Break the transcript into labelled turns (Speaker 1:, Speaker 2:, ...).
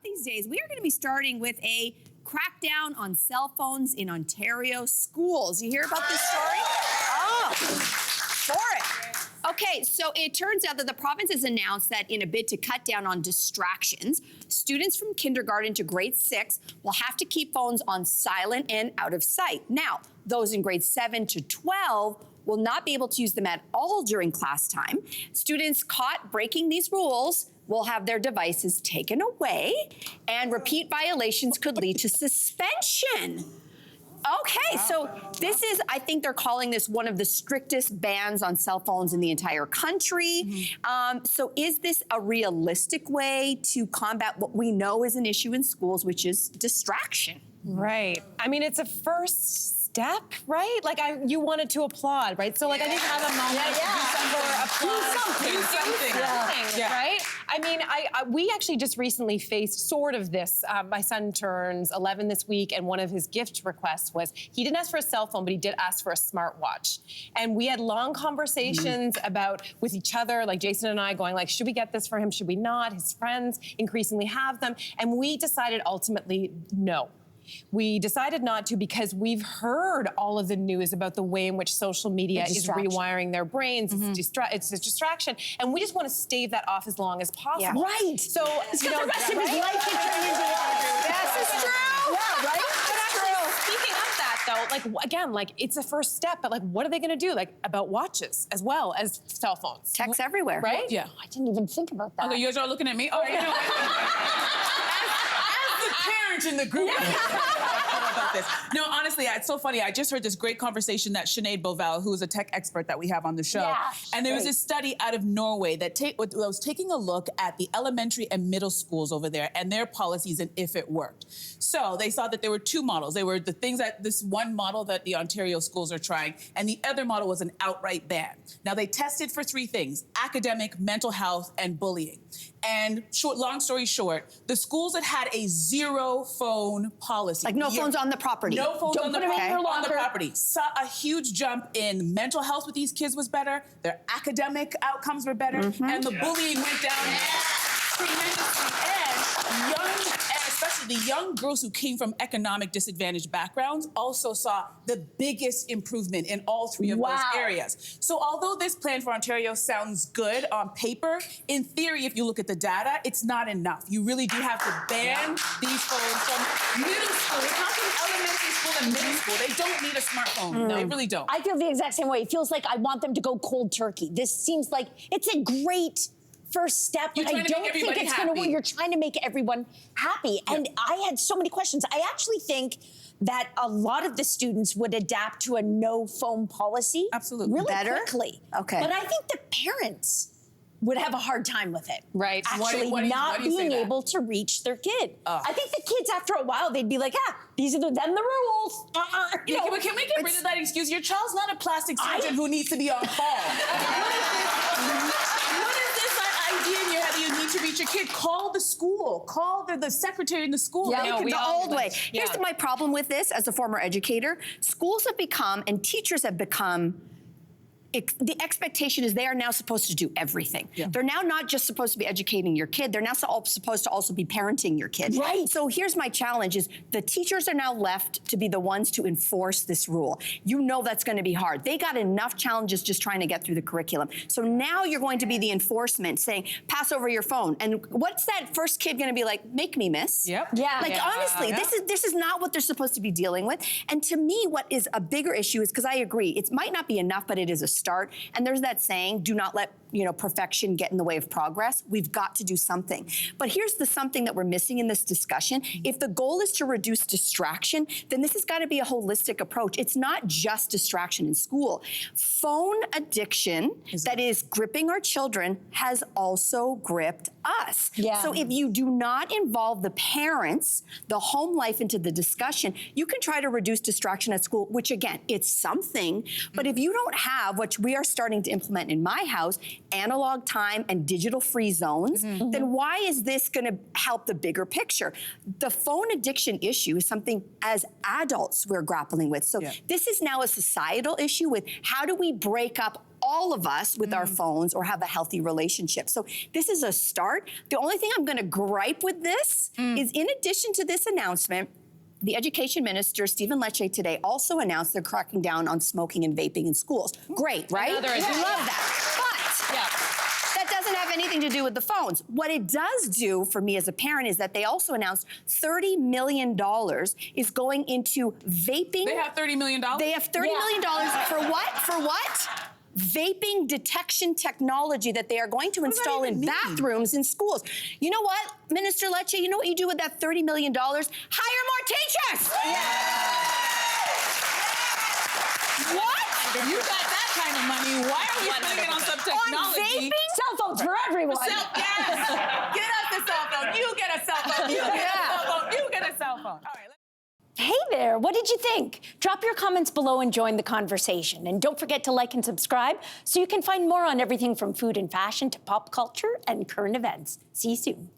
Speaker 1: These days, we are going to be starting with a crackdown on cell phones in Ontario schools. You hear about this story? Oh, for it. Okay, so it turns out that the province has announced that in a bid to cut down on distractions, students from kindergarten to grade 6 will have to keep phones on silent and out of sight. Now, those in grade 7 to 12 will not be able to use them at all during class time. Students caught breaking these rules will have their devices taken away, and repeat violations could lead to suspension. Okay, so this is, I think they're calling this one of the strictest bans on cell phones in the entire country. So is this a realistic way to combat what we know is an issue in schools, which is distraction?
Speaker 2: Right. I mean, it's a first step, right? Like, you wanted to applaud, right? So, like, I think have a moment do something, right? I mean, we actually just recently faced sort of this. My son turns 11 this week, and one of his gift requests was, he didn't ask for a cell phone, but he did ask for a smartwatch. And we had long conversations about, with each other, like Jason and I going like, should we get this for him? Should we not? His friends increasingly have them. And we decided ultimately, no. We decided not to because we've heard all of the news about the way in which social media is rewiring their brains. It's a distraction. And we just want to stave that off as long as possible.
Speaker 1: Yeah. Right.
Speaker 2: So, you know,
Speaker 1: the rest of his life can turn into
Speaker 2: Yes, it's true.
Speaker 1: Yeah, right?
Speaker 2: But actually, speaking of that, though, like, again, like, it's a first step, but, like, what are they going to do? Like, about watches as well as cell phones.
Speaker 1: Text everywhere.
Speaker 2: Right?
Speaker 3: Yeah.
Speaker 1: I didn't even think about that.
Speaker 3: Okay, you guys are looking at me? Oh, you know, as the parent in the group, about this. No, honestly, it's so funny. I just heard this great conversation that Sinead Bovell, who is a tech expert that we have on the show, and there was this study out of Norway that was taking a look at the elementary and middle schools over there and their policies and if it worked. So they saw that there were two models. They were the things that this one model that the Ontario schools are trying, and the other model was an outright ban. Now they tested for three things: academic, mental health, and bullying. And long story short, the schools that had a zero phone policy,
Speaker 1: like no phones on the property.
Speaker 3: No phones on the property. Saw a huge jump in mental health with these kids was better. Their academic outcomes were better, and the bullying went down tremendously. And especially the young girls who came from economic disadvantaged backgrounds also saw the biggest improvement in all three of those areas. So although this plan for Ontario sounds good on paper, in theory, if you look at the data, it's not enough. You really do have to ban these phones from middle school. It's not from elementary school and middle school. They don't need a smartphone. They really don't.
Speaker 4: I feel the exact same way. It feels like I want them to go cold turkey. This seems like it's a great first step, but I don't think it's going to work. You're trying to make everyone happy. And I had so many questions. I actually think that a lot of the students would adapt to a no phone policy really quickly.
Speaker 1: Okay.
Speaker 4: But I think the parents would have a hard time with it.
Speaker 2: Right.
Speaker 4: Actually not being able to reach their kid. I think the kids, after a while, they'd be like, these are the rules.
Speaker 3: You know, can we get rid of that excuse? Your child's not a plastic surgeon who needs to be on call. What is this idea in your head that you need to reach your kid? Call the school. Call the secretary in the school.
Speaker 1: Yeah, the old way. Here's my problem with this as a former educator. Schools have become, and teachers have become, the expectation is they are now supposed to do everything. They're now not just supposed to be educating your kid, they're now supposed to also be parenting your kid.
Speaker 4: Right.
Speaker 1: So here's my challenge is the teachers are now left to be the ones to enforce this rule. You know that's going to be hard. They got enough challenges just trying to get through the curriculum. So now you're going to be the enforcement saying, pass over your phone. And what's that first kid going to be like? Make me, miss. Like, honestly, this is not what they're supposed to be dealing with. And to me, what is a bigger issue is, because I agree, it might not be enough, but it is a start. And there's that saying, do not let perfection get in the way of progress. We've got to do something. But here's the something that we're missing in this discussion. If the goal is to reduce distraction, then this has got to be a holistic approach. It's not just distraction in school. Phone addiction that is gripping our children has also gripped us. So if you do not involve the parents, the home life into the discussion, you can try to reduce distraction at school, which again, it's something. But if you don't have, which we are starting to implement in my house, analog time and digital free zones, then why is this going to help the bigger picture? The phone addiction issue is something as adults we're grappling with. So this is now a societal issue with how do we break up all of us with our phones or have a healthy relationship. So this is a start. The only thing I'm going to gripe with this is, in addition to this announcement, the education minister, Stephen Lecce, today also announced they're cracking down on smoking and vaping in schools. Great, right? We love that. But that doesn't have anything to do with the phones. What it does do for me as a parent is that they also announced $30 million is going into vaping.
Speaker 3: They have $30 million?
Speaker 1: They have $30 million for what? For what? Vaping detection technology that they are going to install in bathrooms in schools. You know what, Minister Lecce, you know what you do with that $30 million? Hire more teachers! What?
Speaker 3: If you got that kind of money, why are we spending it on some technology?
Speaker 1: On vaping?
Speaker 4: Cell phones for everyone.
Speaker 3: Yes! Get us a cell phone. You get a cell phone. You get a cell phone. You get a cell phone. All right.
Speaker 4: Hey there, what did you think? Drop your comments below and join the conversation. And don't forget to like and subscribe so you can find more on everything from food and fashion to pop culture and current events. See you soon.